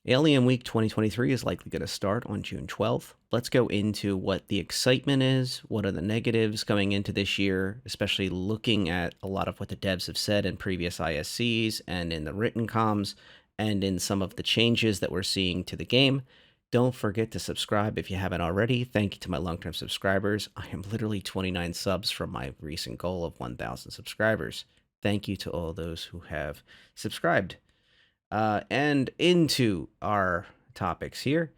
Alien Week 2023 is likely going to start on June 12th. Let's go into what the excitement is, what are the negatives coming into this year, especially looking at a lot of what the devs have said in previous ISCs and in the written comms and in some of the changes that we're seeing to the game. Don't forget to subscribe if you haven't already. Thank you to my long-term subscribers. I am literally 29 subs from my recent goal of 1,000 subscribers. Thank you to all those who have subscribed. And into our topics here.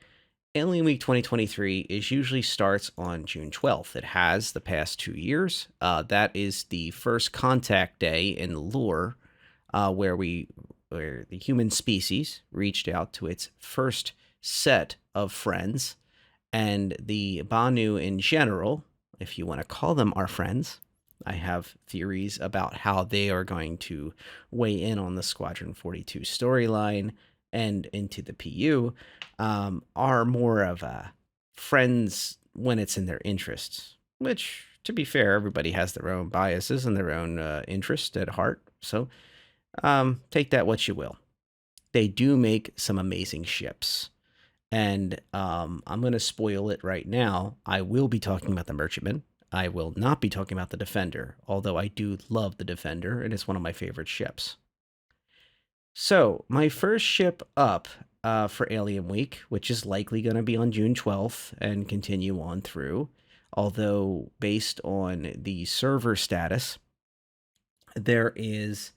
Alien Week 2023 is usually starts on June 12th. It has the past 2 years. That is the first contact day in the lore, where the human species reached out to its first set of friends, and the Banu in general, if you want to call them our friends. I have theories about how they are going to weigh in on the Squadron 42 storyline and into the PU, are more of friends when it's in their interests, which, to be fair, everybody has their own biases and their own interest at heart. So take that what you will. They do make some amazing ships. And I'm going to spoil it right now. I will be talking about the Merchantman. I will not be talking about the Defender, although I do love the Defender, and it's one of my favorite ships. So, my first ship up for Alien Week, which is likely going to be on June 12th and continue on through, although based on the server status, there is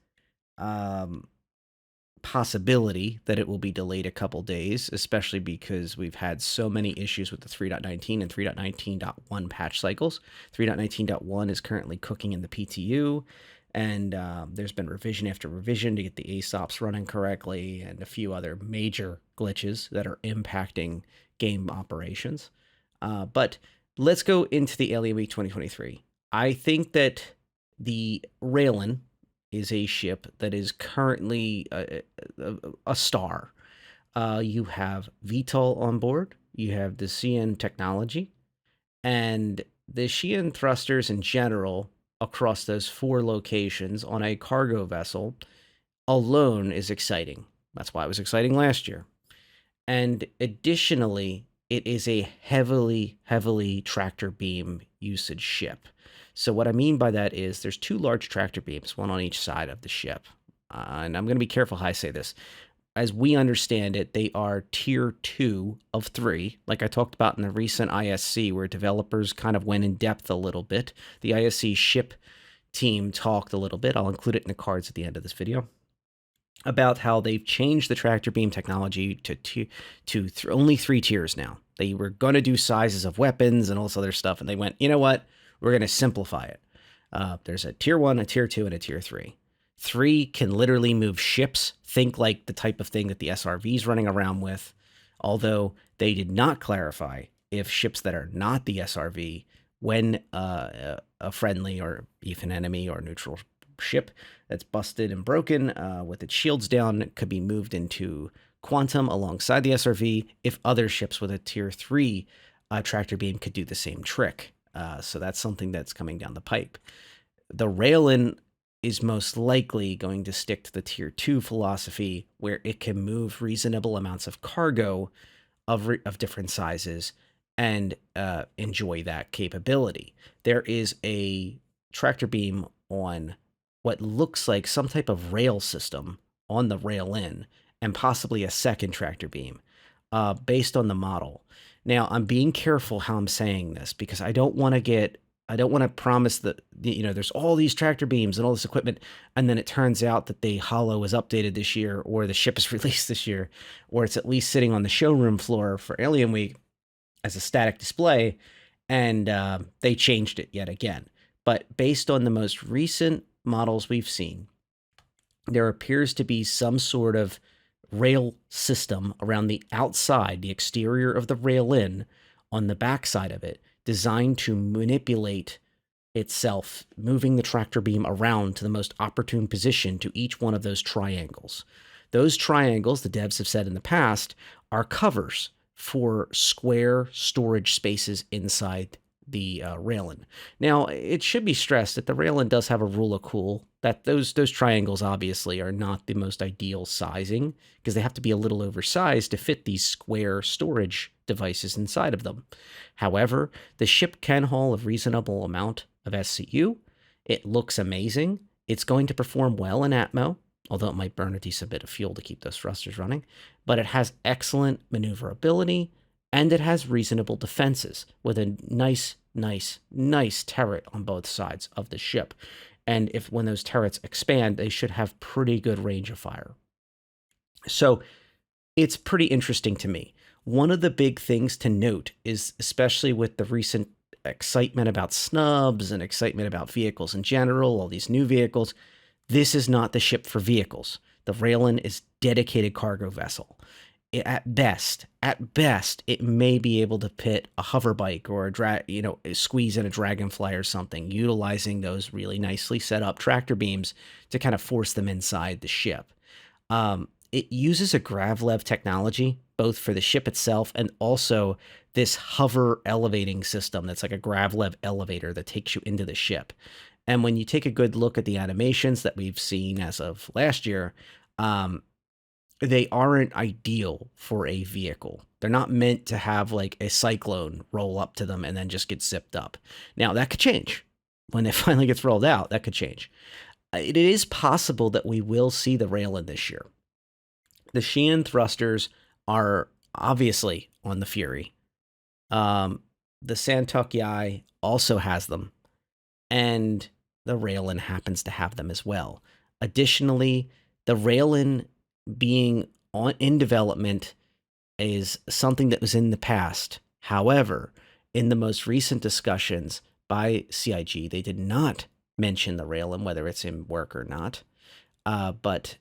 possibility that it will be delayed a couple days, especially because we've had so many issues with the 3.19 and 3.19.1 patch cycles. 3.19.1 is currently cooking in the PTU, and there's been revision after revision to get the ASOPs running correctly and a few other major glitches that are impacting game operations. But let's go into the Alien Week 2023. I think that the Railen is a ship that is currently a star. You have VTOL on board, you have the CN technology, and the Xi'an thrusters in general across those 4 locations on a cargo vessel alone is exciting. That's why it was exciting last year. And additionally, it is a heavily tractor beam usage ship. So what I mean by that is there's 2 large tractor beams, one on each side of the ship. And I'm going to be careful how I say this. As we understand it, they are tier 2 of 3, like I talked about in the recent ISC, where developers kind of went in depth a little bit. The ISC ship team talked a little bit. I'll include it in the cards at the end of this video, about how they've changed the tractor beam technology to only 3 tiers now. They were going to do sizes of weapons and all this other stuff, and they went, you know what? We're going to simplify it. There's a tier 1, a tier 2, and a tier 3. 3 can literally move ships. Think like the type of thing that the SRV is running around with, although they did not clarify if ships that are not the SRV, when a friendly or even enemy or neutral ship that's busted and broken with its shields down could be moved into Quantum alongside the SRV, if other ships with a tier 3 tractor beam could do the same trick. So that's something that's coming down the pipe. The Railen is most likely going to stick to the tier 2 philosophy, where it can move reasonable amounts of cargo of different sizes and enjoy that capability. There is a tractor beam on what looks like some type of rail system on the Railen, and possibly a second tractor beam based on the model. Now, I'm being careful how I'm saying this, because I don't want to promise that, there's all these tractor beams and all this equipment, and then it turns out that the holo is updated this year, or the ship is released this year, or it's at least sitting on the showroom floor for Alien Week as a static display, and they changed it yet again. But based on the most recent models we've seen, there appears to be some sort of rail system around the outside, the exterior of the Railen, on the backside of it, designed to manipulate itself, moving the tractor beam around to the most opportune position to each one of those triangles. Those triangles, the devs have said in the past, are covers for square storage spaces inside the Railen. Now, it should be stressed that the Railen does have a rule of cool That those triangles obviously are not the most ideal sizing because they have to be a little oversized to fit these square storage devices inside of them. However, the ship can haul a reasonable amount of SCU. It looks amazing. It's going to perform well in Atmo, although it might burn a decent bit of fuel to keep those thrusters running. But it has excellent maneuverability, and it has reasonable defenses with a nice turret on both sides of the ship. And if when those turrets expand, they should have pretty good range of fire. So it's pretty interesting to me. One of the big things to note is, especially with the recent excitement about snubs and excitement about vehicles in general, all these new vehicles, this is not the ship for vehicles. The Railen is dedicated cargo vessel. At best, it may be able to pit a hover bike or squeeze in a dragonfly or something, utilizing those really nicely set up tractor beams to kind of force them inside the ship. It uses a gravlev technology, both for the ship itself and also this hover elevating system that's like a gravlev elevator that takes you into the ship. And when you take a good look at the animations that we've seen as of last year, they aren't ideal for a vehicle. They're not meant to have like a cyclone roll up to them and then just get zipped up. Now, that could change. When it finally gets rolled out, that could change. It is possible that we will see the Railen this year. The Xi'an thrusters are obviously on the Fury. The San'Tok.Yai also has them, and the Railen happens to have them as well. Additionally, the Railen being in development is something that was in the past. However, in the most recent discussions by CIG, they did not mention the Railen, whether it's in work or not. But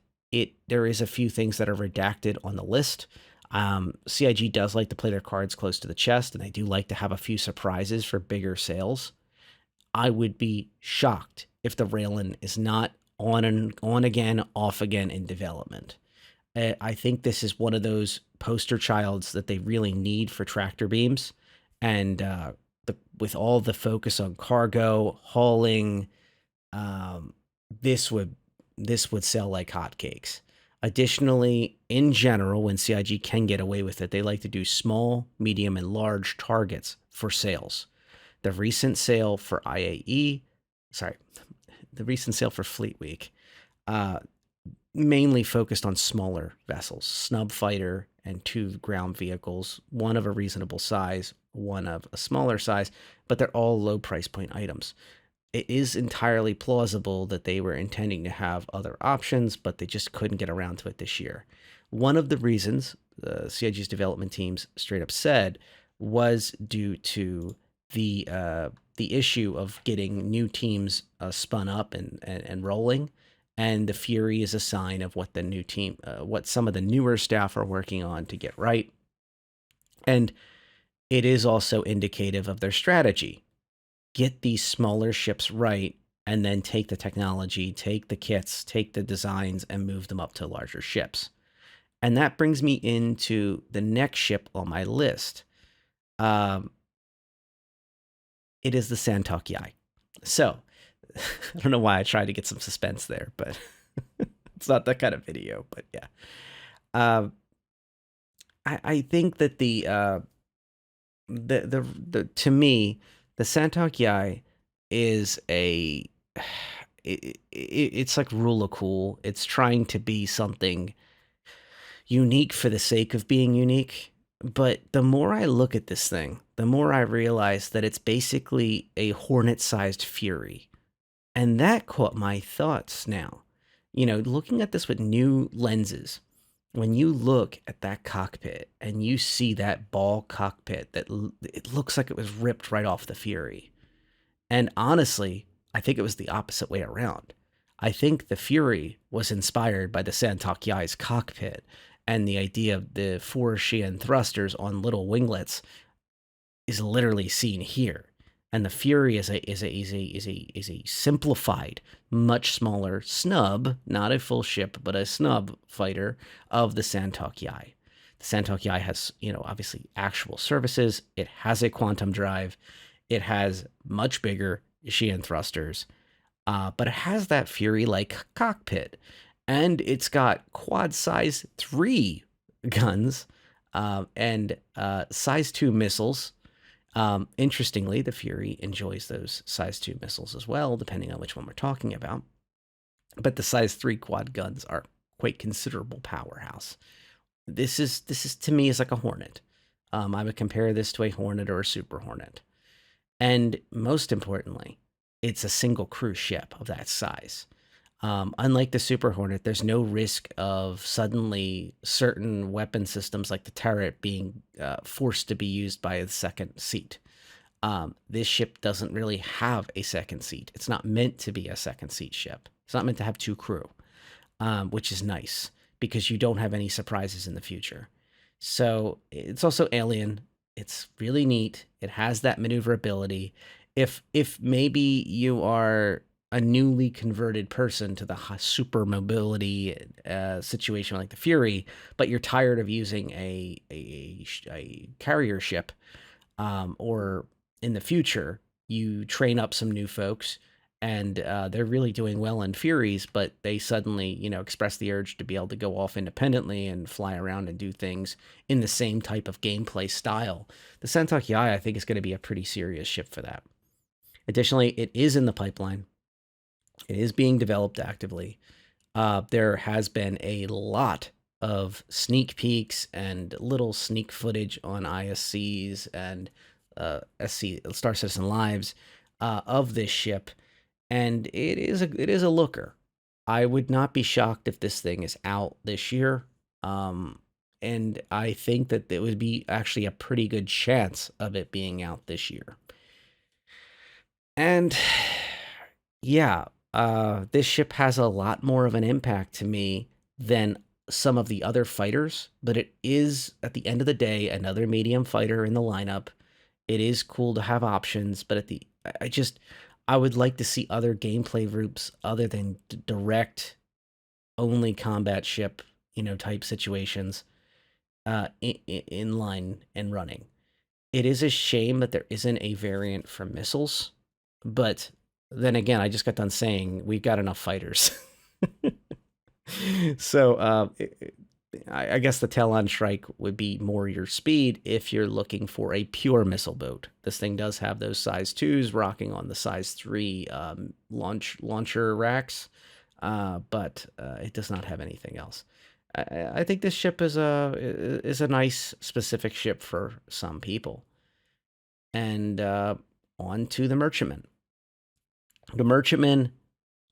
there is a few things that are redacted on the list. CIG does like to play their cards close to the chest, and they do like to have a few surprises for bigger sales. I would be shocked if the Railen is not on again, off again in development. I think this is one of those poster childs that they really need for tractor beams, and with all the focus on cargo hauling, this would sell like hotcakes. Additionally, in general, when CIG can get away with it, they like to do small, medium, and large targets for sales. The recent sale for Fleet Week, mainly focused on smaller vessels, snub fighter and 2 ground vehicles, one of a reasonable size, one of a smaller size, but they're all low price point items. It is entirely plausible that they were intending to have other options, but they just couldn't get around to it this year. One of the reasons CIG's development teams straight up said was due to the issue of getting new teams spun up and rolling. And the Fury is a sign of what the new team, what some of the newer staff are working on to get right. And it is also indicative of their strategy. Get these smaller ships right, and then take the technology, take the kits, take the designs, and move them up to larger ships. And that brings me into the next ship on my list. It is the San'Tok.Yai. So, I don't know why I tried to get some suspense there, but it's not that kind of video. But yeah, I think that to me, the San'Tok.Yai is it's like rule of cool. It's trying to be something unique for the sake of being unique. But the more I look at this thing, the more I realize that it's basically a Hornet-sized Fury. And that caught my thoughts now. Looking at this with new lenses, when you look at that cockpit and you see that ball cockpit, it looks like it was ripped right off the Fury. And honestly, I think it was the opposite way around. I think the Fury was inspired by the San'Tok.Yai's cockpit, and the idea of the 4 Xi'an thrusters on little winglets is literally seen here. And the Fury is a simplified, much smaller snub, not a full ship, but a snub fighter of the San'Tok.Yai. The San'Tok.Yai has, obviously actual services. It has a quantum drive. It has much bigger Xi'an thrusters. but it has that Fury-like cockpit, and it's got quad size 3 guns and size 2 missiles. Interestingly, the Fury enjoys those size 2 missiles as well, depending on which one we're talking about. But the size 3 quad guns are quite considerable powerhouse. This is to me is like a Hornet. I would compare this to a Hornet or a Super Hornet. And most importantly, it's a single crew ship of that size. Unlike the Super Hornet, there's no risk of suddenly certain weapon systems like the turret being forced to be used by a second seat. This ship doesn't really have a second seat. It's not meant to be a second seat ship. It's not meant to have 2 crew, which is nice because you don't have any surprises in the future. So it's also alien. It's really neat. It has that maneuverability. If maybe you are a newly converted person to the super mobility situation like the Fury, but you're tired of using a carrier ship, or in the future you train up some new folks and they're really doing well in Furies, but they suddenly, express the urge to be able to go off independently and fly around and do things in the same type of gameplay style. The San'Tok.Yai, I think, is going to be a pretty serious ship for that. Additionally, it is in the pipeline. It is being developed actively. There has been a lot of sneak peeks and little sneak footage on ISCs and Star Citizen Lives of this ship, and it is a looker. I would not be shocked if this thing is out this year, and I think that it would be actually a pretty good chance of it being out this year. And yeah, this ship has a lot more of an impact to me than some of the other fighters, but it is, at the end of the day, another medium fighter in the lineup. It is cool to have options, but I would like to see other gameplay groups other than direct only combat ship, type situations in line and running. It is a shame that there isn't a variant for missiles, but then again, I just got done saying we've got enough fighters. So I guess the Talon Strike would be more your speed if you're looking for a pure missile boat. This thing does have those size 2s rocking on the size 3 launcher racks, but it does not have anything else. I think this ship is a nice specific ship for some people. And on to the Merchantman. The Merchantman,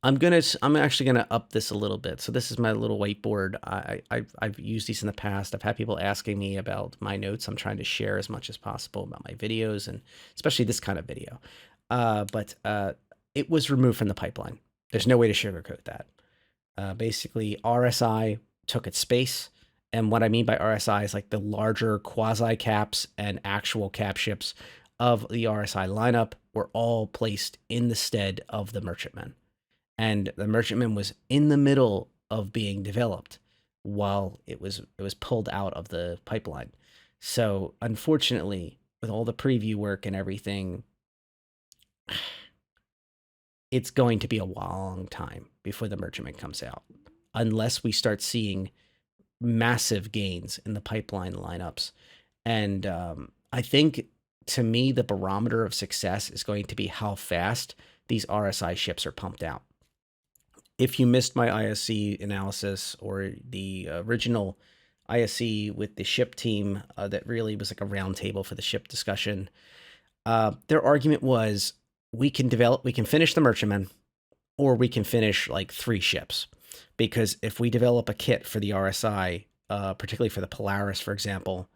I'm actually gonna up this a little bit. So this is my little whiteboard. I've used these in the past. I've had people asking me about my notes. I'm trying to share as much as possible about my videos, and especially this kind of video. But it was removed from the pipeline. There's no way to sugarcoat that. Basically, RSI took its space, and what I mean by RSI is like the larger quasi caps and actual cap ships of the RSI lineup were all placed in the stead of the Merchantman. And the Merchantman was in the middle of being developed while it was pulled out of the pipeline. So unfortunately, with all the preview work and everything, it's going to be a long time before the Merchantman comes out, unless we start seeing massive gains in the pipeline lineups. And I think, to me, the barometer of success is going to be how fast these RSI ships are pumped out. If you missed my ISC analysis or the original ISC with the ship team that really was like a round table for the ship discussion, their argument was we can finish the Merchantman, or we can finish like 3 ships. Because if we develop a kit for the RSI, particularly for the Polaris, for example,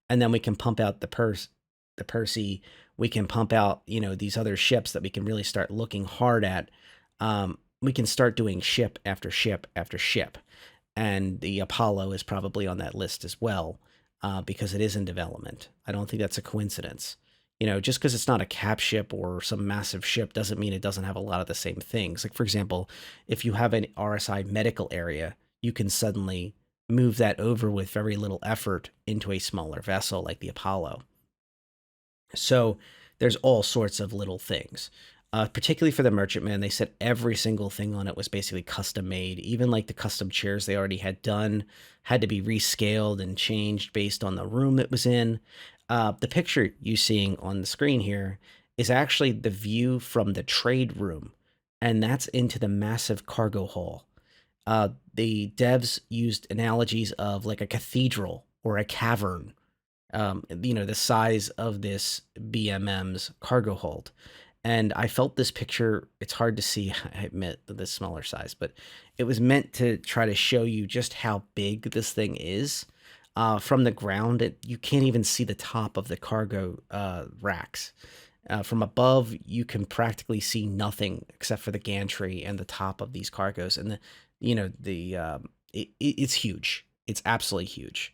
and then we can pump out the Percy, we can pump out, these other ships that we can really start looking hard at. We can start doing ship after ship after ship. And the Apollo is probably on that list as well, because it is in development. I don't think that's a coincidence. Just because it's not a cap ship or some massive ship doesn't mean it doesn't have a lot of the same things. Like, for example, if you have an RSI medical area, you can suddenly move that over with very little effort into a smaller vessel like the Apollo. So there's all sorts of little things. particularly for the merchantman. They said every single thing on it was basically custom made. Even like the custom chairs they already had done had to be rescaled and changed based on the room it was in. The picture you seeing on the screen here is actually the view from the trade room, and that's into the massive cargo hall. The devs used analogies of like a cathedral or a cavern, the size of this BMM's cargo hold. And I felt this picture, it's hard to see, I admit, the smaller size, but it was meant to try to show you just how big this thing is. From the ground, you can't even see the top of the cargo racks. From above, you can practically see nothing except for the gantry and the top of these cargoes. And it's huge. It's absolutely huge.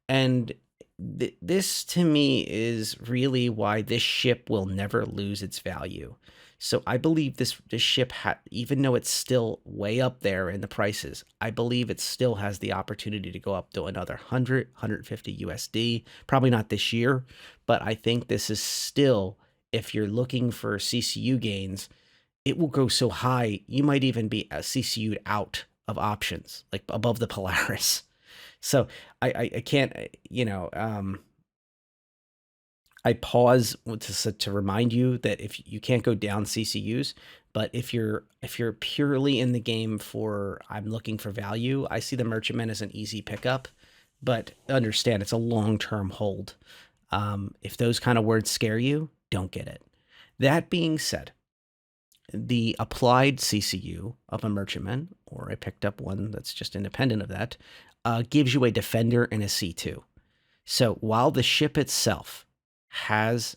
And this to me is really why this ship will never lose its value. So I believe this ship, even though it's still way up there in the prices, I believe it still has the opportunity to go up to another 150 USD. Probably not this year, but I think this is still, if you're looking for CCU gains, it will go so high, you might even be CCU'd out of options, like above the Polaris. So I can't, I pause to remind you that if you can't go down CCUs, but if you're purely in the game for I'm looking for value, I see the Merchantman as an easy pickup, but understand it's a long-term hold. If those kind of words scare you, don't get it. That being said, the applied CCU of a Merchantman, or I picked up one that's just independent of that, gives you a Defender and a C2. So while the ship itself has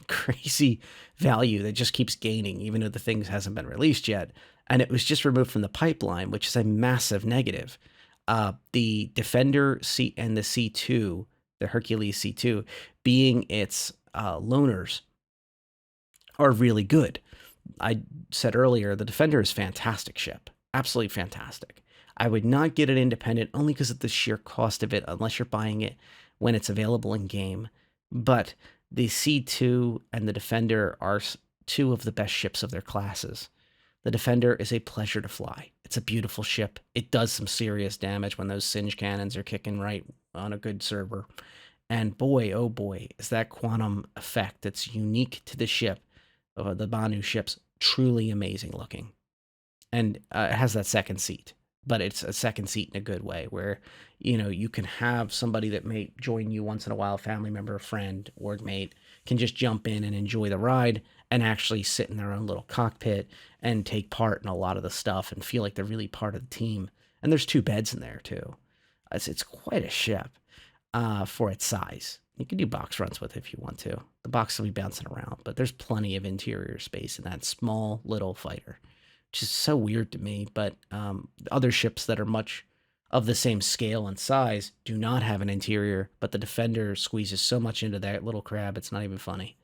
crazy value that just keeps gaining, even though the thing hasn't been released yet, and it was just removed from the pipeline, which is a massive negative, the Defender C and the C2, the Hercules C2, being its loaners, are really good. I said earlier, the Defender is fantastic ship. Absolutely fantastic. I would not get it independent only because of the sheer cost of it, unless you're buying it when it's available in game. But the C2 and the Defender are two of the best ships of their classes. The Defender is a pleasure to fly. It's a beautiful ship. It does some serious damage when those singe cannons are kicking right on a good server. And boy, oh boy, is that quantum effect that's unique to the ship, the Banu ships, truly amazing looking. And it has that second seat, but it's a second seat in a good way where, you can have somebody that may join you once in a while, family member, friend, org mate, can just jump in and enjoy the ride and actually sit in their own little cockpit and take part in a lot of the stuff and feel like they're really part of the team. And there's 2 beds in there too. It's quite a ship for its size. You can do box runs with it if you want to. The box will be bouncing around, but there's plenty of interior space in that small little fighter, which is so weird to me. But other ships that are much of the same scale and size do not have an interior, but the Defender squeezes so much into that little crab, it's not even funny.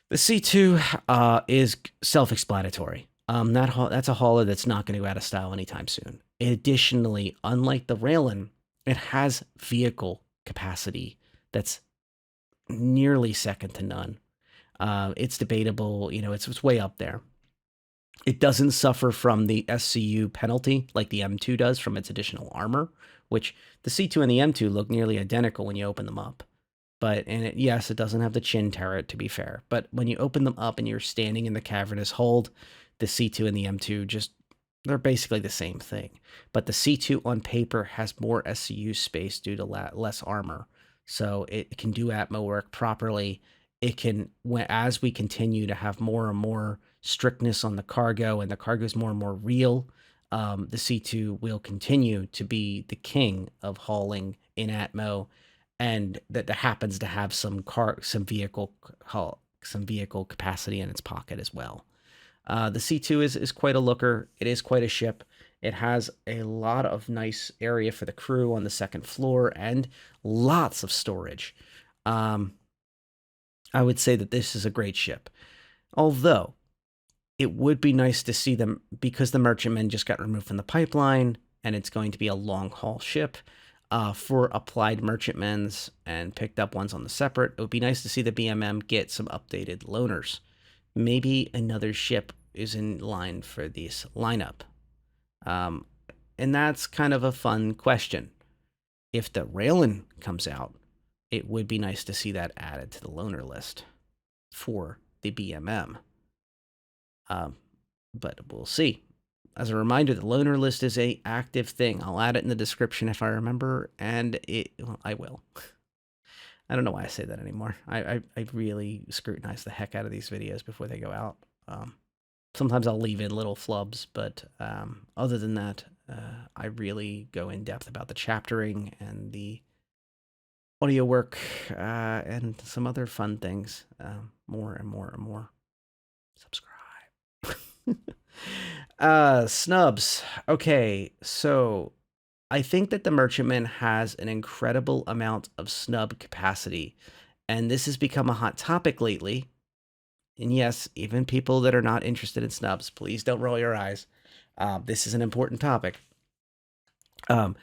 The C2 is self-explanatory. That's a hauler that's not going to go out of style anytime soon. Additionally, unlike the Railen, it has vehicle capacity that's nearly second to none. It's debatable, it's way up there. It doesn't suffer from the SCU penalty like the M2 does from its additional armor, which the C2 and the M2 look nearly identical when you open them up. But, yes, it doesn't have the chin turret, to be fair. But when you open them up and you're standing in the cavernous hold, the C2 and the M2 they're basically the same thing. But the C2 on paper has more SCU space due to less armor. So it can do Atmo work properly. It can, as we continue to have more and more strictness on the cargo and the cargo is more and more real, the C2 will continue to be the king of hauling in Atmo, and that happens to have some vehicle capacity in its pocket as well. The C2 is quite a looker. It is quite a ship. It has a lot of nice area for the crew on the second floor and lots of storage. I would say that this is a great ship. Although, it would be nice to see them, because the Merchantman just got removed from the pipeline, and it's going to be a long-haul ship for applied Merchantmans and picked up ones on the separate. It would be nice to see the BMM get some updated loaners, maybe another ship is in line for this lineup. Um, and that's kind of a fun question. If the Railen comes out, it would be nice to see that added to the loaner list for the BMM. But we'll see. As a reminder, the loaner list is a active thing. I'll add it in the description if I remember, and I will. I don't know why I say that anymore. I really scrutinize the heck out of these videos before they go out. Sometimes I'll leave in little flubs, but other than that, I really go in depth about the chaptering and the audio work and some other fun things. More and more and more. Subscribe. Snubs. Okay, so I think that the Merchantman has an incredible amount of snub capacity, and this has become a hot topic lately. And yes, even people that are not interested in snubs, please don't roll your eyes. This is an important topic. In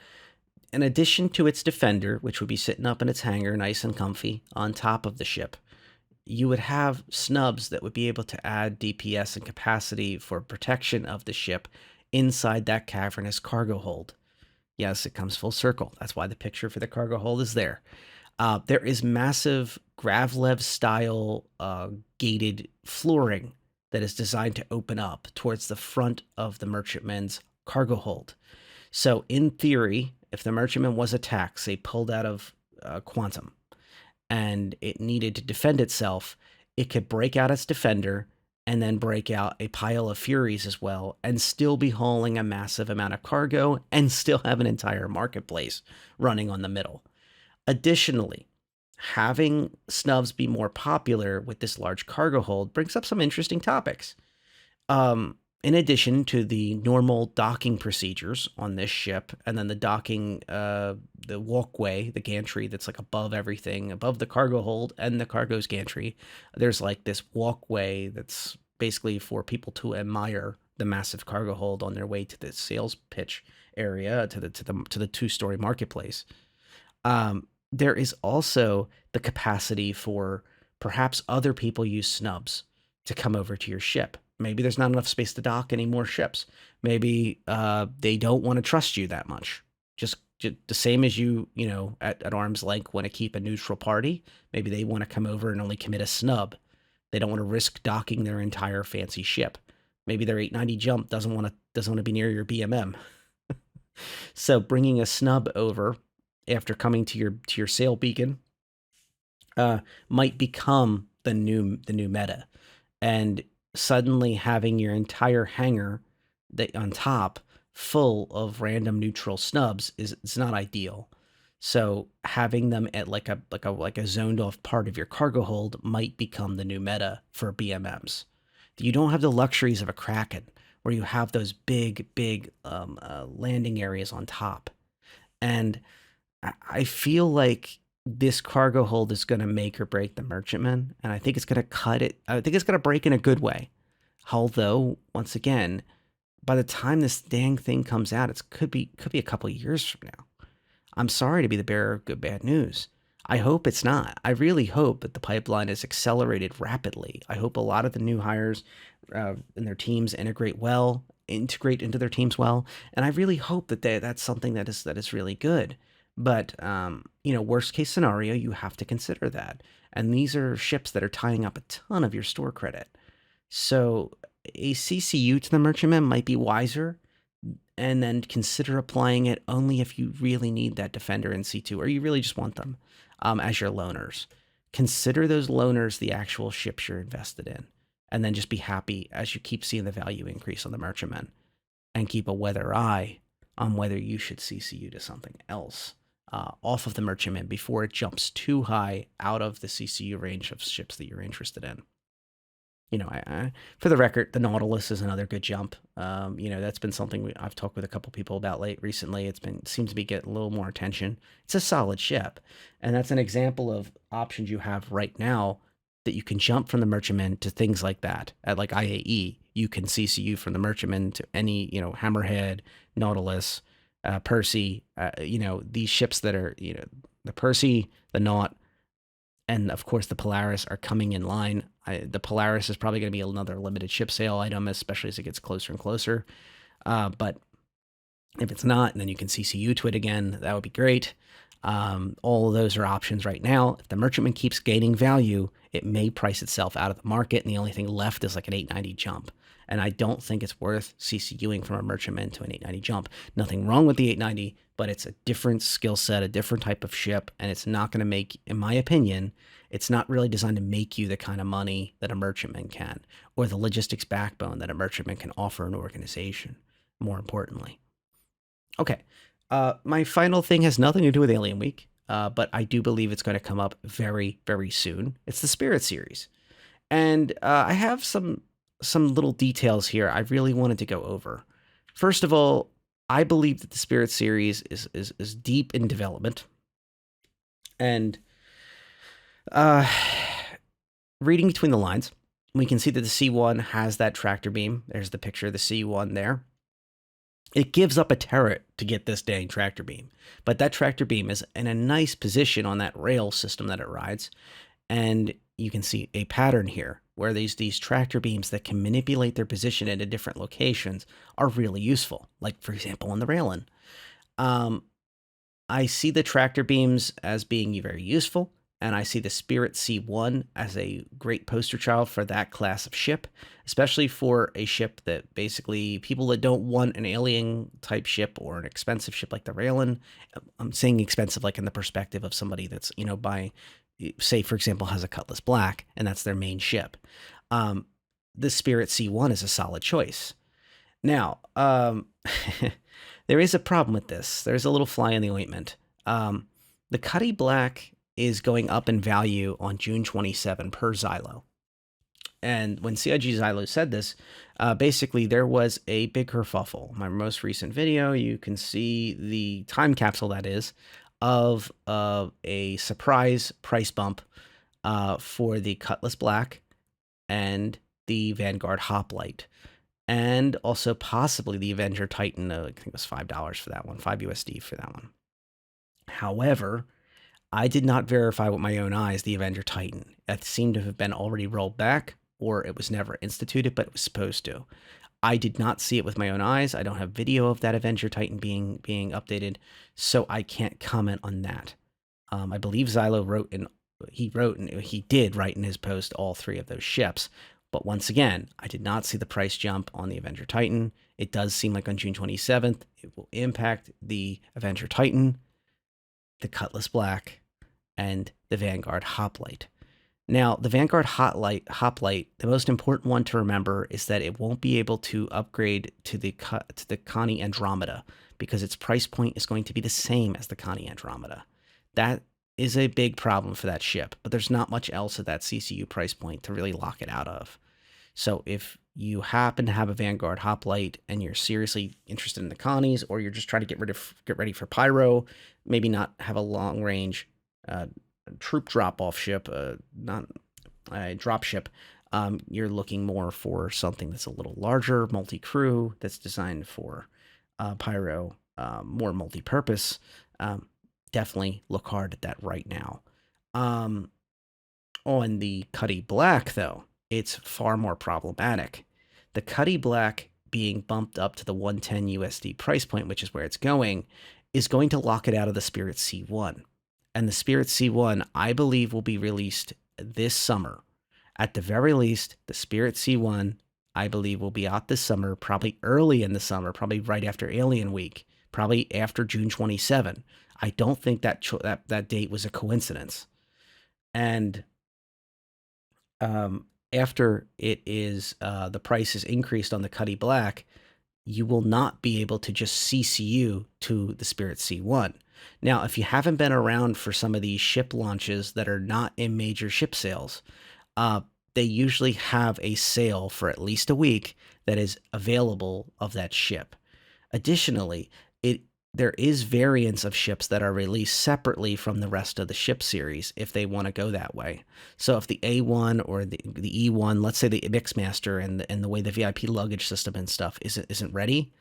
addition to its defender, which would be sitting up in its hangar nice and comfy on top of the ship, you would have snubs that would be able to add DPS and capacity for protection of the ship inside that cavernous cargo hold. Yes, it comes full circle. That's why the picture for the cargo hold is there. There is massive Gravlev-style gated flooring that is designed to open up towards the front of the Merchantman's cargo hold. So, in theory, if the Merchantman was attacked, say pulled out of Quantum, and it needed to defend itself, it could break out its defender and then break out a pile of Furies as well, and still be hauling a massive amount of cargo and still have an entire marketplace running on the middle. Additionally, having snubs be more popular with this large cargo hold brings up some interesting topics. In addition to the normal docking procedures on this ship, and then the docking, the walkway, the gantry that's like above everything, above the cargo hold and the cargo's gantry, there's like this walkway that's basically for people to admire the massive cargo hold on their way to the sales pitch area, to the two-story marketplace. There is also the capacity for perhaps other people use snubs to come over to your ship. Maybe there's not enough space to dock any more ships. Maybe they don't want to trust you that much. Just the same as you at arm's length want to keep a neutral party. Maybe they want to come over and only commit a snub. They don't want to risk docking their entire fancy ship. Maybe their 890 jump doesn't want to be near your BMM. So bringing a snub over after coming to your sail beacon might become the new meta, and suddenly having your entire hangar on top full of random neutral snubs it's not ideal. So having them at like a zoned off part of your cargo hold might become the new meta for BMMs. You don't have the luxuries of a Kraken where you have those big landing areas on top. And I feel like this cargo hold is going to make or break the Merchantman, and I think it's going to cut it. I think it's going to break in a good way. Although, once again, by the time this dang thing comes out, it could be a couple years from now. I'm sorry to be the bearer of good bad news. I hope it's not. I really hope that the pipeline is accelerated rapidly. I hope a lot of the new hires and their teams integrate into their teams well, and I really hope that that's something that is really good. But, worst case scenario, you have to consider that. And these are ships that are tying up a ton of your store credit. So a CCU to the Merchantman might be wiser, and then consider applying it only if you really need that defender in C2, or you really just want them as your loaners. Consider those loaners the actual ships you're invested in, and then just be happy as you keep seeing the value increase on the Merchantman, and keep a weather eye on whether you should CCU to something else. Off of the Merchantman before it jumps too high out of the CCU range of ships that you're interested in. For the record, the Nautilus is another good jump. That's been something I've talked with a couple people about recently. It seems to be getting a little more attention. It's a solid ship, and that's an example of options you have right now that you can jump from the Merchantman to things like that. At like IAE, you can CCU from the Merchantman to any Hammerhead, Nautilus, Percy, these ships that are, the Percy, the Naut, And of course, the Polaris are coming in line. The Polaris is probably going to be another limited ship sale item, especially as it gets closer and closer. But if it's not, and then you can CCU to it again, that would be great. All of those are options right now. If the merchantman keeps gaining value, it may price itself out of the market, and the only thing left is like an 890 jump. And I don't think it's worth CCUing from a merchantman to an 890 jump. Nothing wrong with the 890, but it's a different skill set, a different type of ship, and it's not going to make, in my opinion, it's not really designed to make you the kind of money that a merchantman can, or the logistics backbone that a merchantman can offer an organization, more importantly. Okay. My final thing has nothing to do with Alien Week, but I do believe it's going to come up very, very soon. It's the Spirit series. And I have some little details here I really wanted to go over. First of all, I believe that the Spirit series is deep in development. And reading between the lines, we can see that the C1 has that tractor beam. There's the picture of the C1 there. It gives up a turret to get this dang tractor beam, but that tractor beam is in a nice position on that rail system that it rides. And you can see a pattern here where these tractor beams that can manipulate their position into different locations are really useful. Like, for example, on the Railen. I see the tractor beams as being very useful, and I see the Spirit C1 as a great poster child for that class of ship, especially for a ship that basically people that don't want an alien type ship or an expensive ship like the Railen. I'm saying expensive like in the perspective of somebody that's, buying, say, for example, has a Cutlass Black, and that's their main ship. The Spirit C1 is a solid choice. Now, there is a problem with this. There's a little fly in the ointment. The Cutty Black is going up in value on June 27 per Xylo. And when CIG Xylo said this, basically there was a big kerfuffle. My most recent video, you can see the time capsule that is of a surprise price bump for the Cutlass Black and the Vanguard Hoplite. And also possibly the Avenger Titan, I think it was $5 for that one, 5 USD for that one. However, I did not verify with my own eyes the Avenger Titan. It seemed to have been already rolled back, or it was never instituted, but it was supposed to. I did not see it with my own eyes. I don't have video of that Avenger Titan being updated, so I can't comment on that. I believe Xylo he did write in his post all three of those ships. But once again, I did not see the price jump on the Avenger Titan. It does seem like on June 27th, it will impact the Avenger Titan, the Cutlass Black, and the Vanguard Hoplite. Now, the Vanguard Hoplite, the most important one to remember is that it won't be able to upgrade to the Connie Andromeda because its price point is going to be the same as the Connie Andromeda. That is a big problem for that ship, but there's not much else at that CCU price point to really lock it out of. So if you happen to have a Vanguard Hoplite and you're seriously interested in the Connies, or you're just trying to get ready for Pyro, maybe not have a long range troop drop-off ship, not a drop ship, you're looking more for something that's a little larger, multi-crew, that's designed for Pyro, more multi-purpose. Definitely look hard at that right now. On the Cutty Black, though, it's far more problematic. The Cutty Black being bumped up to the 110 USD price point, which is where it's going, is going to lock it out of the Spirit C1. And the Spirit C1, I believe, will be released this summer. At the very least, the Spirit C1, I believe, will be out this summer, probably early in the summer, probably right after Alien Week, probably after June 27. I don't think that date was a coincidence. And after it is the price is increased on the Cutty Black, you will not be able to just CCU to the Spirit C1. Now, if you haven't been around for some of these ship launches that are not in major ship sales, they usually have a sale for at least a week that is available of that ship. Additionally, there is variants of ships that are released separately from the rest of the ship series if they want to go that way. So if the A1 or the E1, let's say the Mixmaster and the way the VIP luggage system and stuff isn't ready,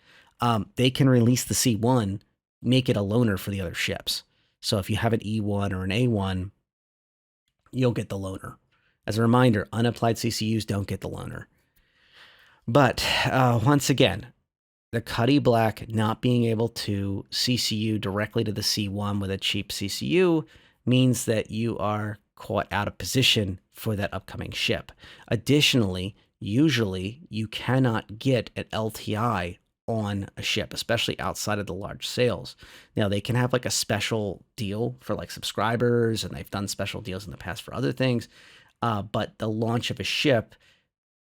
they can release the C1, make it a loaner for the other ships. So if you have an E1 or an A1, you'll get the loaner. As a reminder, unapplied CCUs don't get the loaner. But once again, the Cuddy Black not being able to CCU directly to the C1 with a cheap CCU means that you are caught out of position for that upcoming ship. Additionally, usually you cannot get an LTI on a ship, especially outside of the large sales. Now, they can have like a special deal for like subscribers, and they've done special deals in the past for other things. But the launch of a ship,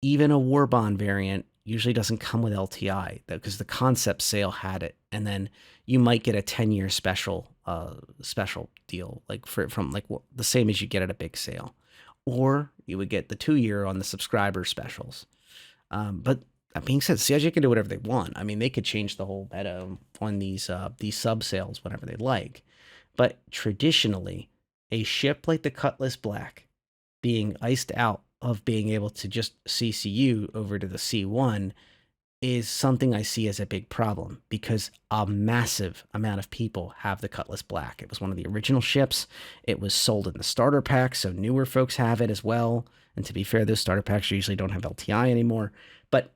even a war bond variant, usually doesn't come with LTI because the concept sale had it, and then you might get a 10-year special deal like from like the same as you get at a big sale, or you would get the 2-year on the subscriber specials. But that being said, CIG can do whatever they want. I mean, they could change the whole meta on these sub sales whenever they like. But traditionally, a ship like the Cutlass Black being iced out of being able to just CCU over to the C1 is something I see as a big problem because a massive amount of people have the Cutlass Black. It was one of the original ships. It was sold in the starter pack, so newer folks have it as well. And to be fair, those starter packs usually don't have LTI anymore. But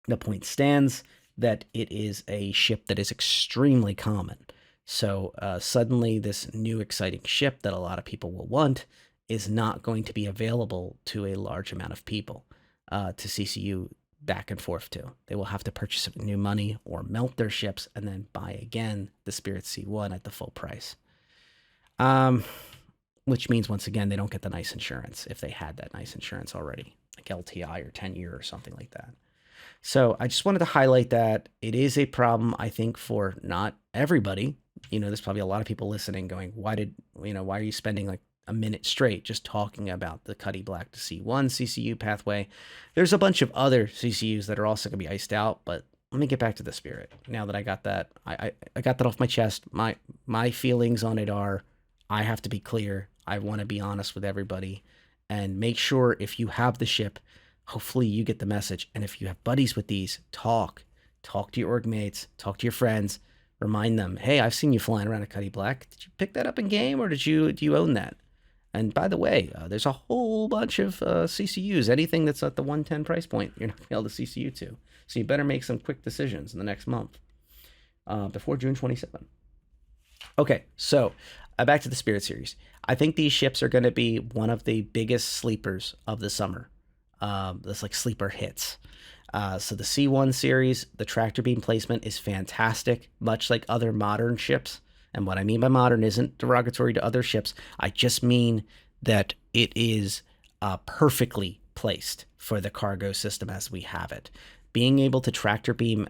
the point stands that it is a ship that is extremely common. So suddenly this new exciting ship that a lot of people will want is not going to be available to a large amount of people to CCU back and forth to. They will have to purchase it with new money or melt their ships and then buy again the Spirit C1 at the full price. Which means, once again, they don't get the nice insurance if they had that nice insurance already, like LTI or 10-year or something like that. So I just wanted to highlight that it is a problem, I think, for not everybody. There's probably a lot of people listening going, why are you spending like a minute straight just talking about the Cuddy Black to C1 CCU pathway? There's a bunch of other CCUs that are also going to be iced out, but let me get back to the Spirit. Now that I got that, I got that off my chest. My feelings on it are, I have to be clear. I want to be honest with everybody and make sure if you have the ship, hopefully you get the message. And if you have buddies with these, talk to your org mates, talk to your friends, remind them, hey, I've seen you flying around a Cuddy Black. Did you pick that up in game, or do you own that? And by the way, there's a whole bunch of CCUs. Anything that's at the 110 price point, you're not going to be able to CCU to. So you better make some quick decisions in the next month before June 27. Okay, so back to the Spirit series. I think these ships are going to be one of the biggest sleepers of the summer. That's like sleeper hits. So the C1 series, the tractor beam placement is fantastic, much like other modern ships. And what I mean by modern isn't derogatory to other ships. I just mean that it is perfectly placed for the cargo system as we have it. Being able to tractor beam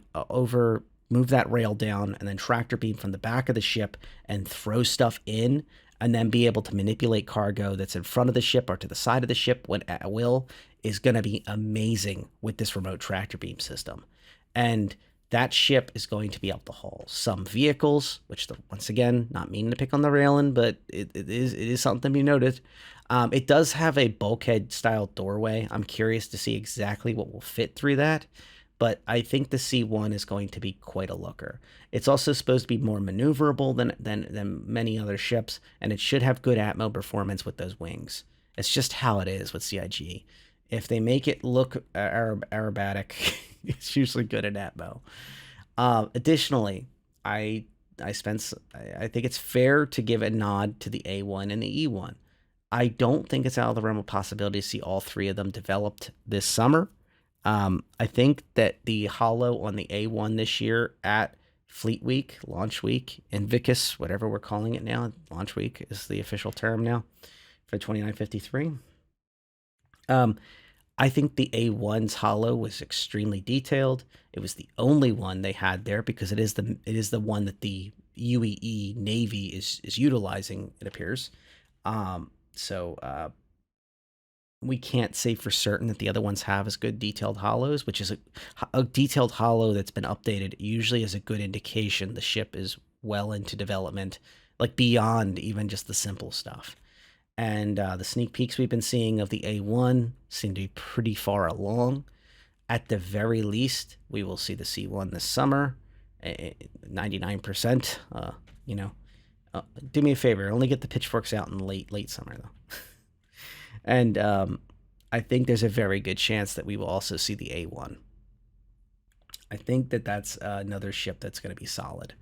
move that rail down, and then tractor beam from the back of the ship and throw stuff in, and then be able to manipulate cargo that's in front of the ship or to the side of the ship when at will is going to be amazing with this remote tractor beam system. And that ship is going to be able to haul some vehicles, which, once again, not meaning to pick on the Railen, but it is something to be noted. It does have a bulkhead-style doorway. I'm curious to see exactly what will fit through that, but I think the C1 is going to be quite a looker. It's also supposed to be more maneuverable than many other ships, and it should have good atmo performance with those wings. It's just how it is with CIG. If they make it look aerobatic, it's usually good at atmo. Additionally, I think it's fair to give a nod to the A1 and the E1. I don't think it's out of the realm of possibility to see all three of them developed this summer. I think that the holo on the A1 this year at Fleet Week, Launch Week, Invictus, whatever we're calling it now, Launch Week is the official term now for 2953. I think the A1's holo was extremely detailed. It was the only one they had there because it is the one that the UEE Navy is utilizing, it appears. We can't say for certain that the other ones have as good detailed holos, which is a detailed holo that's been updated usually is a good indication the ship is well into development, like beyond even just the simple stuff. And the sneak peeks we've been seeing of the A1 seem to be pretty far along. At the very least, we will see the C1 this summer, 99%, Do me a favor. Only get the pitchforks out in late summer though. And I think there's a very good chance that we will also see the A1. I think that that's another ship that's going to be solid.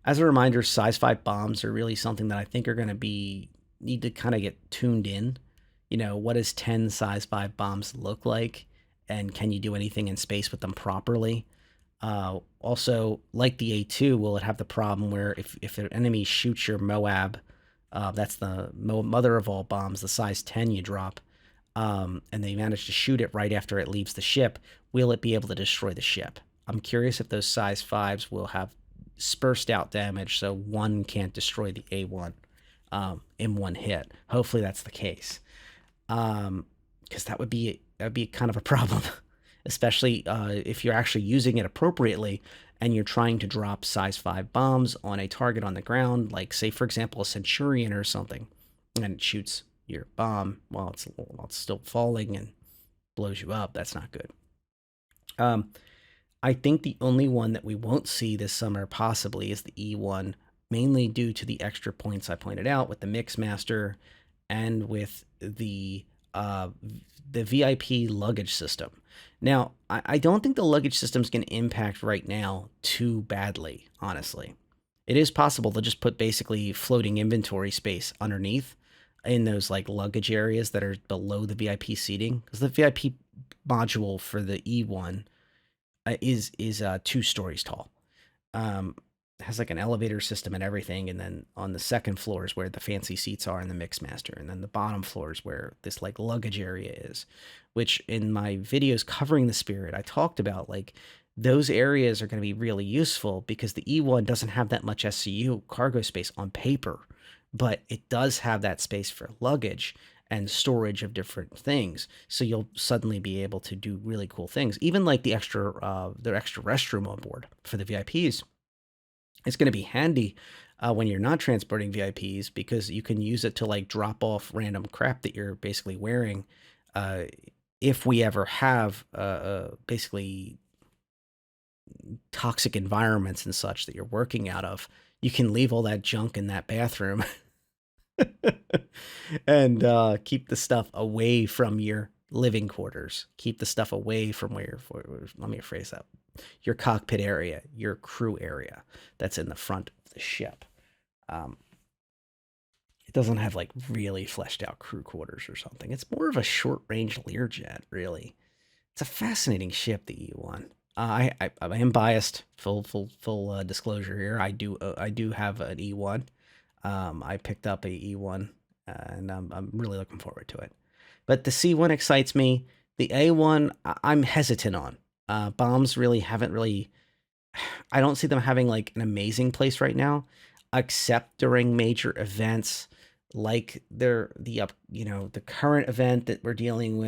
As a reminder, size 5 bombs are really something that I think are going to need to kind of get tuned in. What does 10 size 5 bombs look like? And can you do anything in space with them properly? Also, like the A2, will it have the problem where if an enemy shoots your Moab, that's the mother of all bombs, the size 10 you drop, and they manage to shoot it right after it leaves the ship, will it be able to destroy the ship? I'm curious if those size 5s will have dispersed out damage so one can't destroy the A1 in one hit. Hopefully that's the case. Because that'd be kind of a problem, especially if you're actually using it appropriately and you're trying to drop size 5 bombs on a target on the ground, like say for example a Centurion or something, and it shoots your bomb while it's still falling and blows you up. That's not good. I think the only one that we won't see this summer possibly is the E1, mainly due to the extra points I pointed out with the Mixmaster and with the VIP luggage system. Now, I don't think the luggage system is going to impact right now too badly, honestly. It is possible to just put basically floating inventory space underneath in those like luggage areas that are below the VIP seating, because the VIP module for the E1 is 2 stories tall. Has like an elevator system and everything, and then on the second floor is where the fancy seats are in the Mixmaster, and then the bottom floor is where this like luggage area is, which in my videos covering the Spirit I talked about, like those areas are going to be really useful because the E1 doesn't have that much SCU cargo space on paper, but it does have that space for luggage and storage of different things. So you'll suddenly be able to do really cool things. Even like their extra restroom on board for the VIPs. It's going to be handy when you're not transporting VIPs because you can use it to like drop off random crap that you're basically wearing. If we ever have basically toxic environments and such that you're working out of, you can leave all that junk in that bathroom and keep the stuff away from your living quarters. Keep the stuff away from let me rephrase that. Your cockpit area, your crew area that's in the front of the ship. It doesn't have like really fleshed out crew quarters or something. It's more of a short range Learjet, really. It's a fascinating ship, the E1. I am biased. Full disclosure here. I do have an E1. I picked up a E1, and I'm really looking forward to it. But the C1 excites me. The A1, I'm hesitant on. Bombs really haven't really. I don't see them having like an amazing place right now, except during major events like the current event that we're dealing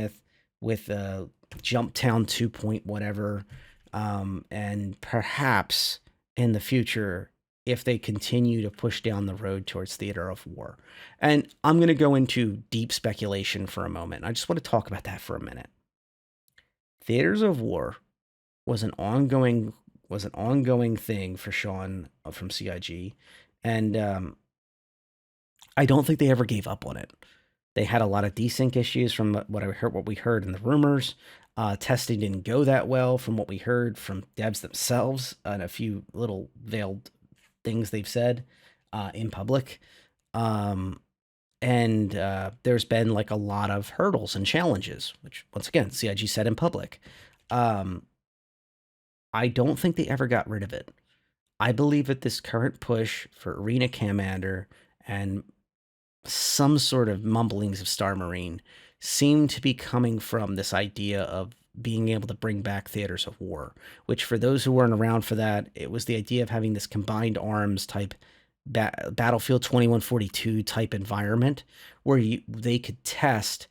with Jump Town 2 point whatever, and perhaps in the future if they continue to push down the road towards theater of war. And I'm going to go into deep speculation for a moment. I just want to talk about that for a minute. Theaters of war was an ongoing thing for Sean from CIG, and I don't think they ever gave up on it. They had a lot of desync issues from what we heard in the rumors. Testing didn't go that well from what we heard from devs themselves and a few little veiled things they've said in public. And there's been like a lot of hurdles and challenges, which once again, CIG said in public. I don't think they ever got rid of it. I believe that this current push for Arena Commander and some sort of mumblings of Star Marine seem to be coming from this idea of being able to bring back theaters of war, which for those who weren't around for that, it was the idea of having this combined arms type Battlefield 2142 type environment where they could test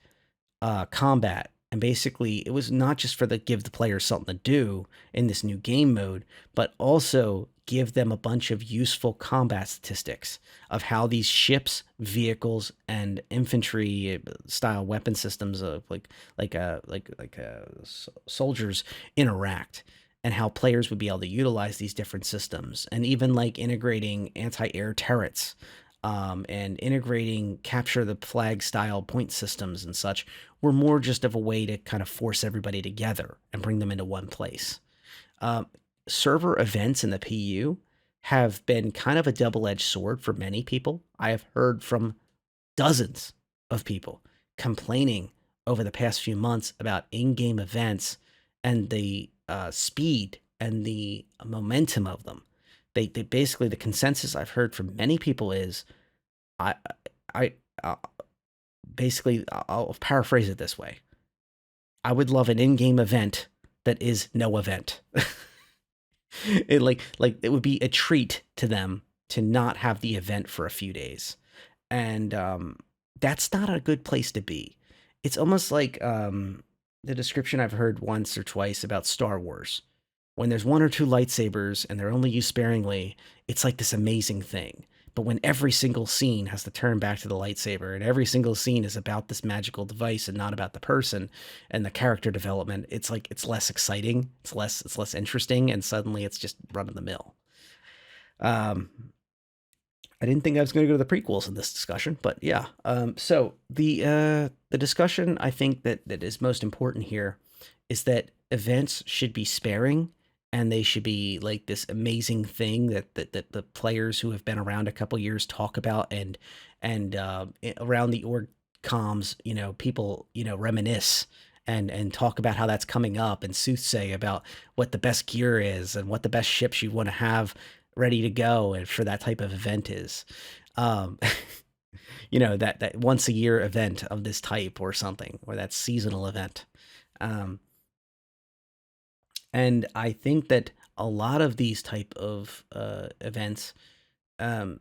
combat. And basically, it was not just for give the players something to do in this new game mode, but also give them a bunch of useful combat statistics of how these ships, vehicles, and infantry style weapon systems of soldiers interact, and how players would be able to utilize these different systems, and even like integrating anti-air turrets and integrating capture the flag style point systems and such were more just of a way to kind of force everybody together and bring them into one place. Um, Server events in the PU have been kind of a double-edged sword for many people. I have heard from dozens of people complaining over the past few months about in-game events and the speed and the momentum of them. They basically, the consensus I've heard from many people is, I I basically, I'll paraphrase it this way: I would love an in-game event that is no event. It like it would be a treat to them to not have the event for a few days, and that's not a good place to be. It's almost like the description I've heard once or twice about Star Wars. When there's one or two lightsabers and they're only used sparingly, it's like this amazing thing. But when every single scene has to turn back to the lightsaber, and every single scene is about this magical device and not about the person and the character development, it's like it's less exciting, it's less interesting, and suddenly it's just run of the mill. Um, I didn't think I was going to go to the prequels in this discussion, but yeah. So the discussion I think that is most important here is that events should be sparing, and they should be like this amazing thing that the players who have been around a couple years talk about, and around the org comms, people reminisce and talk about how that's coming up, and soothsay about what the best gear is and what the best ships you want to have ready to go and for that type of event is. Um, that once a year event of this type or something, or that seasonal event. Um, and I think that a lot of these type of events um,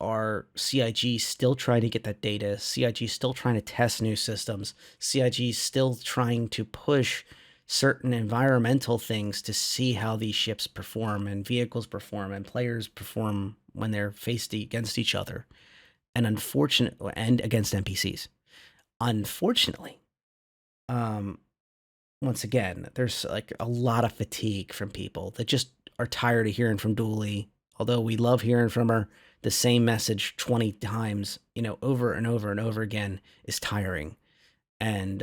are CIG still trying to get that data. CIG still trying to test new systems. CIG still trying to push certain environmental things to see how these ships perform and vehicles perform and players perform when they're faced against each other, and against NPCs. Unfortunately, um, once again, there's like a lot of fatigue from people that just are tired of hearing from Dooley. Although we love hearing from her, the same message 20 times, over and over and over again is tiring. And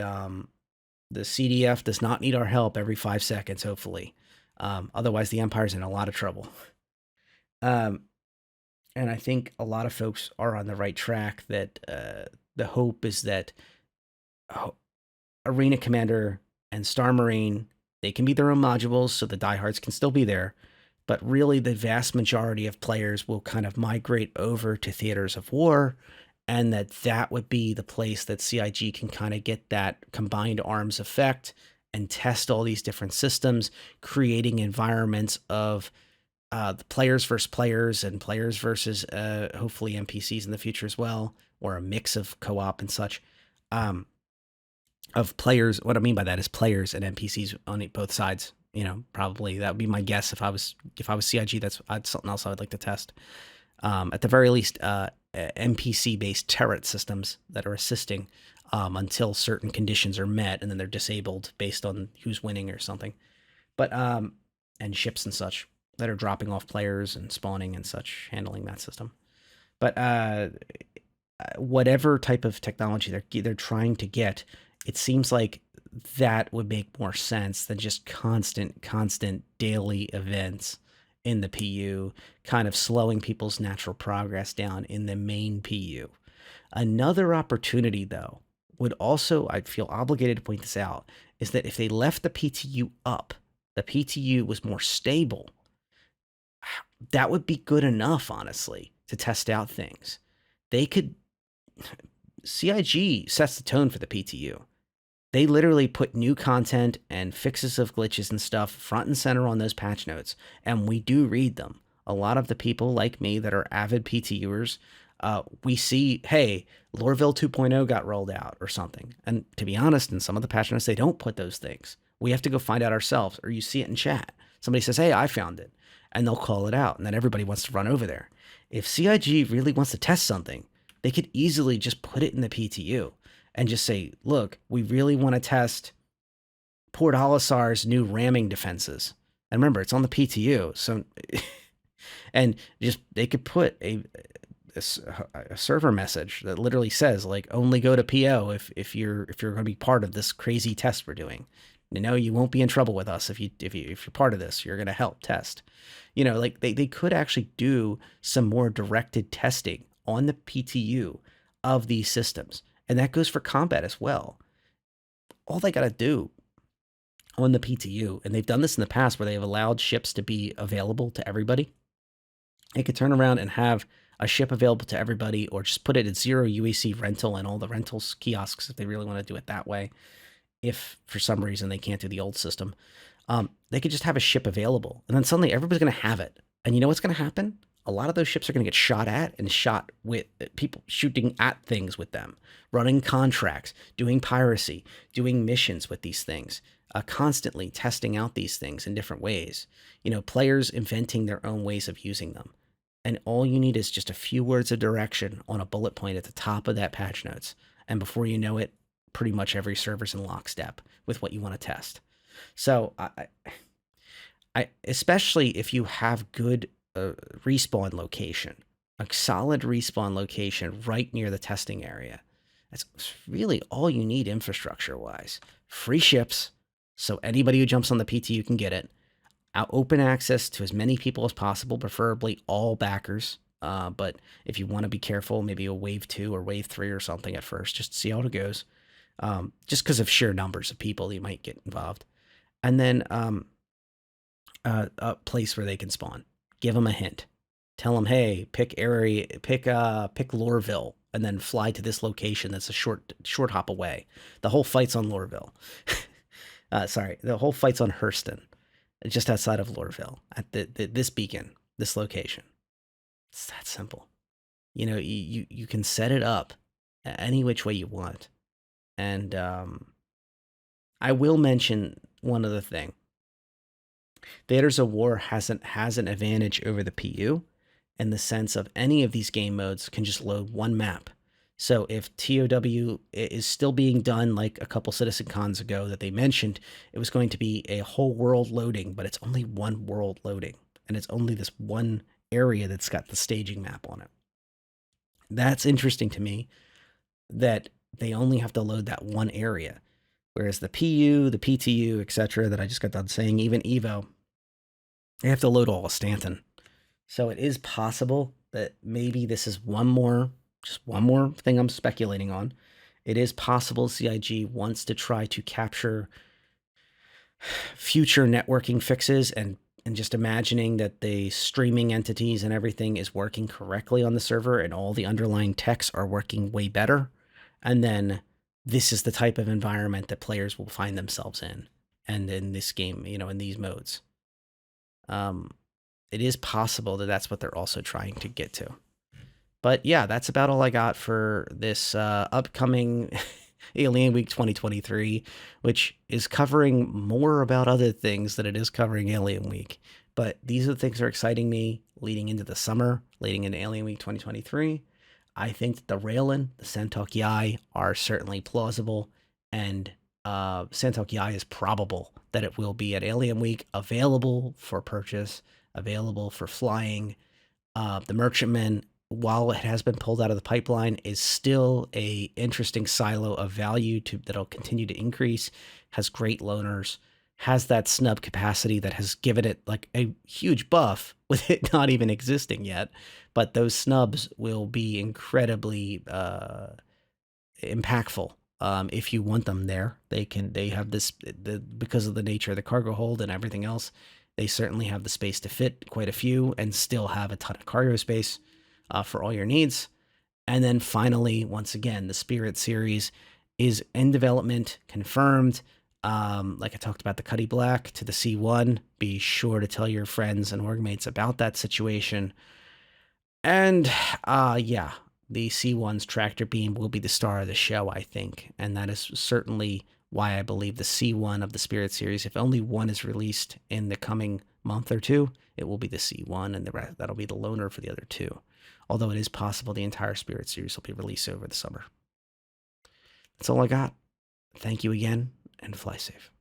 the CDF does not need our help every 5 seconds, hopefully. Otherwise, the Empire's in a lot of trouble. Um, and I think a lot of folks are on the right track, that the hope is that Arena Commander and Star Marine, they can be their own modules, so the diehards can still be there. But really, the vast majority of players will kind of migrate over to Theaters of War, and that would be the place that CIG can kind of get that combined arms effect and test all these different systems, creating environments of the players versus players, and players versus hopefully NPCs in the future as well, or a mix of co-op and such. Of players, what I mean by that is players and NPCs on both sides. Probably that would be my guess if I was CIG. That's something else I would like to test. At the very least, NPC-based turret systems that are assisting until certain conditions are met, and then they're disabled based on who's winning or something. But and ships and such that are dropping off players and spawning and such, handling that system. But whatever type of technology they're trying to get, it seems like that would make more sense than just constant daily events in the PU, kind of slowing people's natural progress down in the main PU. Another opportunity, though, would also, I'd feel obligated to point this out, is that if they left the PTU up, the PTU was more stable, that would be good enough, honestly, to test out things. CIG sets the tone for the PTU. They literally put new content and fixes of glitches and stuff front and center on those patch notes, and we do read them. A lot of the people like me that are avid PTUers, we see, hey, Lorville 2.0 got rolled out or something. And to be honest, in some of the patch notes, they don't put those things. We have to go find out ourselves, or you see it in chat. Somebody says, hey, I found it, and they'll call it out, and then everybody wants to run over there. If CIG really wants to test something, they could easily just put it in the PTU and just say, look, we really want to test Port Olisar's new ramming defenses. And remember, it's on the PTU. So, and just, they could put a server message that literally says like only go to PO if you're going to be part of this crazy test we're doing. You won't be in trouble with us if you're part of this. You're going to help test. Like they could actually do some more directed testing on the PTU of these systems, and that goes for combat as well. All they got to do on the PTU, and they've done this in the past where they have allowed ships to be available to everybody. They could turn around and have a ship available to everybody, or just put it at 0 UAC rental and all the rentals kiosks if they really want to do it that way. If for some reason they can't do the old system, they could just have a ship available, and then suddenly everybody's going to have it. And you know what's going to happen? A lot of those ships are going to get shot at and shot with people shooting at things with them, running contracts, doing piracy, doing missions with these things, constantly testing out these things in different ways. Players inventing their own ways of using them. And all you need is just a few words of direction on a bullet point at the top of that patch notes. And before you know it, pretty much every server's in lockstep with what you want to test. So I especially if you have good respawn location, a solid respawn location right near the testing area. That's really all you need infrastructure-wise. Free ships, so anybody who jumps on the PTU can get it. Open access to as many people as possible, preferably all backers. But if you want to be careful, maybe a wave 2 or wave 3 or something at first, just to see how it goes. Just because of sheer numbers of people you might get involved. And then a place where they can spawn. Give them a hint. Tell them, hey, pick Loreville, and then fly to this location that's a short hop away. The whole fight's on Loreville. The whole fight's on Hurston, just outside of Loreville, at this beacon, this location. It's that simple. You can set it up any which way you want. And I will mention one other thing. Theaters of War has an advantage over the PU in the sense of any of these game modes can just load one map. So if TOW is still being done like a couple Citizen Cons ago that they mentioned, it was going to be a whole world loading, but it's only one world loading. And it's only this one area that's got the staging map on it. That's interesting to me that they only have to load that one area. Whereas the PU, the PTU, etc., that I just got done saying, even Evo, they have to load all of Stanton. So it is possible that maybe this is just one more thing I'm speculating on. It is possible CIG wants to try to capture future networking fixes and just imagining that the streaming entities and everything is working correctly on the server and all the underlying techs are working way better. And then this is the type of environment that players will find themselves in. And in this game, in these modes. It is possible that that's what they're also trying to get to. But yeah, that's about all I got for this upcoming Alien Week 2023, which is covering more about other things than it is covering Alien Week. But these are the things that are exciting me leading into the summer, leading into Alien Week 2023. I think that the Railen, the San'Tok.Yai are certainly plausible, and San'Tok.Yai is probable that it will be at Alien Week, available for purchase, available for flying. The Merchantman, while it has been pulled out of the pipeline, is still a interesting silo of value that'll continue to increase, has great loaners, has that snub capacity that has given it like a huge buff with it not even existing yet. But those snubs will be incredibly impactful if you want them there. They have this because of the nature of the cargo hold and everything else. They certainly have the space to fit quite a few and still have a ton of cargo space for all your needs. And then finally, once again, the Spirit series is in development, confirmed. Like I talked about the Cuddy Black to the C1. Be sure to tell your friends and orgmates about that situation. And yeah, the C1's tractor beam will be the star of the show, I think. And that is certainly why I believe the C1 of the Spirit series, if only one is released in the coming month or two, it will be the C1, and the rest, that'll be the loaner for the other two. Although it is possible the entire Spirit series will be released over the summer. That's all I got. Thank you again, and fly safe.